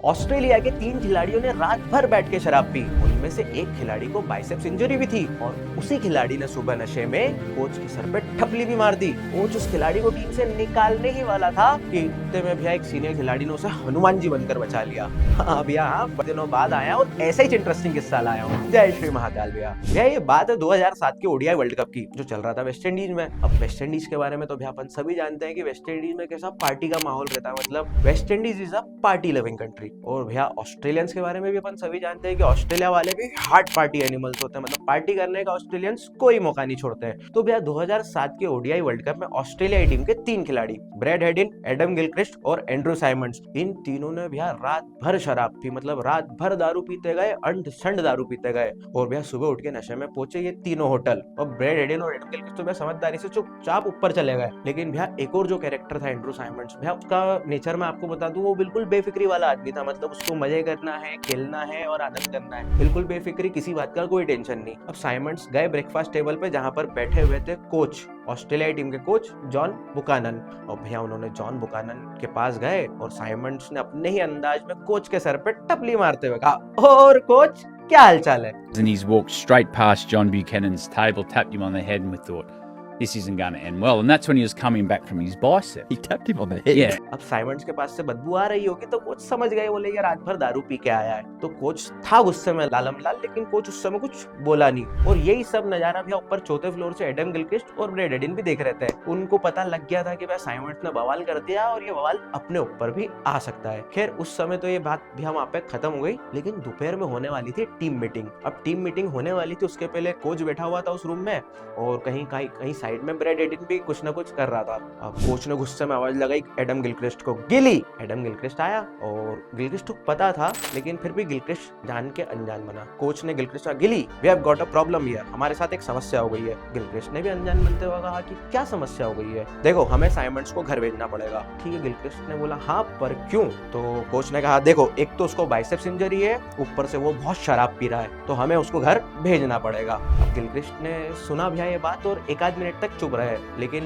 Australia के 3 खिलाड़ियों ने रात भर बैठ के शराब पी। उनमें से एक खिलाड़ी को बाइसेप्स इंजरी भी थी और उसी खिलाड़ी ने सुबह नशे में कोच के सर पे ठपली भी मार दी। कोच उस खिलाड़ी को टीम से निकालने ही वाला था कि इतने में भैया एक सीनियर खिलाड़ी ने उसे हनुमान जी बनकर बचा लिया। हाँ भैया, हाँ, दिनों बाद आया और ऐसा ही इंटरेस्टिंग किस्सा लाया हूँ। जय श्री महाकाल भैया। भैया ये बात है 2007 के ओडीआई वर्ल्ड कप की, जो चल रहा था वेस्ट इंडीज में। अब वेस्ट इंडीज के बारे में तो भैया अपन सभी जानते हैं कि वेस्ट इंडीज में कैसा पार्टी का माहौल रहता है, मतलब West Indies is a party loving country. और भैया ऑस्ट्रेलियंस के बारे में भी अपन सभी जानते हैं कि ऑस्ट्रेलिया वाले भी हार्ड पार्टी एनिमल्स होते हैं, मतलब पार्टी करने का ऑस्ट्रेलियंस कोई मौका नहीं छोड़ते हैं। तो भैया 2007 के ओडीआई वर्ल्ड कप में ऑस्ट्रेलियाई टीम के 3 खिलाड़ी ब्रैड हेडिन, एडम गिलक्रिस्ट और एंड्रू साइमंड्स, इन तीनों ने भैया रात भर शराब पी, मतलब रात भर दारू पीते गए, अंड संड दारू पीते गए। और भैया सुबह उठ के नशे में पहुंचे ये तीनों होटल। और ब्रैड हेडिन और एडम गिलक्रिस्ट तो भैया समझदारी से चुपचाप ऊपर चले गए। लेकिन भैया एक और जो कैरेक्टर था एंड्रू साइमंड्स, भैया उसका नेचर मैं आपको बता दूं, वो बिल्कुल बेफिक्री वाला आदमी था। मतलब उसको मजे करना है, खेलना है और आनंद करना है, बिल्कुल बेफिक्री, किसी बात का कोई टेंशन नहीं। अब साइमंड्स गए ब्रेकफास्ट टेबल पे, जहां पर बैठे हुए थे कोच, ऑस्ट्रेलिया टीम के कोच जॉन बुकानन। और भैया उन्होंने जॉन बुकानन के पास गए और साइमंड्स ने अपने ही अंदाज में कोच के सर पे टपली मारते हुए कहा, और कोच क्या हालचाल है? And he's walked straight past John Buchanan's table, tapped him on the head, and we thought, this isn't going to end well. And that's when he was coming back from his bicep. He tapped him on the head. Yeah. अब Symonds के पास से बदबू आ रही होगी तो coach समझ गए, बोले ये रात भर दारू पी के आया है। तो कोच था गुस्से में लालम लाल, लेकिन कोच उस समय कुछ बोला नहीं। और यही सब नजारा भी ऊपर चौथे फ्लोर से एडम गिलक्रिस्ट और ब्रैड हेडिन भी देख रहे थे। उनको पता लग गया था कि भाई साइमंड्स ने बवाल कर दिया और ये बवाल अपने ऊपर भी आ सकता है। खैर उस समय तो ये बात भी हम वहाँ पे खत्म हो गई, लेकिन दोपहर में होने वाली थी टीम मीटिंग। अब टीम मीटिंग होने वाली थी, उसके पहले कोच बैठा हुआ था उस रूम में और कहीं साइड में ब्रैड हेडिन भी कुछ ना कुछ कर रहा था। अब कोच ने गुस्से में आवाज लगाई एडम गिलक्रिस्ट को, गिली। एडम गिलक्रिस्ट आया और गिलक्रिस्ट को पता था, लेकिन फिर भी गिलक्रिस्ट जान के अनजान बना। कोच ने गिलक्रिस्ट को, Gilly we have got a problem here, हमारे साथ एक समस्या हो गई है। गिलक्रिस्ट ने भी अनजान बनते हुए कहा कि क्या समस्या हो गई है? देखो हमें साइमंड्स को घर भेजना पड़ेगा। ठीक है, गिलक्रिस्ट ने बोला हाँ पर क्यों? तो कोच ने कहा देखो, एक तो उसको बाइसेप्स इंजरी है, ऊपर से वो बहुत शराब पी रहा है, तो हमें उसको घर भेजना पड़ेगा। अब गिलक्रिस्ट ने सुना भैया ये बात और एक आध मिनट तक चुप रहे, लेकिन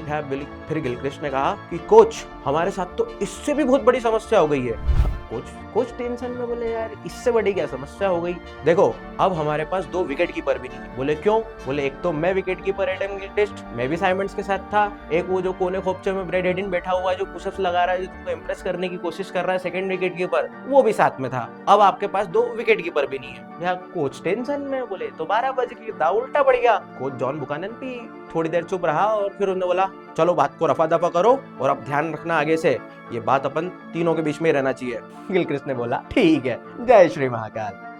फिर गिलक्रिस्ट ने कहा कि कोच हमारे साथ तो इससे भी बहुत बड़ी समस्या हो गई है। कोच टेंशन में बोले यार इससे बड़ी क्या समस्या हो गई? देखो अब हमारे पास 2 विकेट कीपर भी नहीं। बोले क्यों? बोले एक तो मैं विकेट कीपर एडम गिलक्रिस्ट, मैं भी साइमंड्स के साथ था, एक वो जो कोने खोपचे में ब्रैड हेडिन बैठा हुआ है जो पुशअप्स लगा रहा है, जो तुमको इंप्रेस करने की कोशिश कर रहा है, सेकंड विकेट कीपर वो भी साथ में था। अब आपके पास 2 विकेट कीपर भी नहीं है। भैया कोच टेंशन में, बोले तो 12 बज गई, दाव उल्टा पड़ गया। कोच जॉन बुकानन भी थोड़ी देर चुप रहा और फिर उन्होंने बोला चलो बात को रफा दफा करो और अब ध्यान रखना आगे से ये बात अपन तीनों के बीच में रहना चाहिए। गिलक्रिस्ट ने बोला ठीक है, जय श्री महाकाल।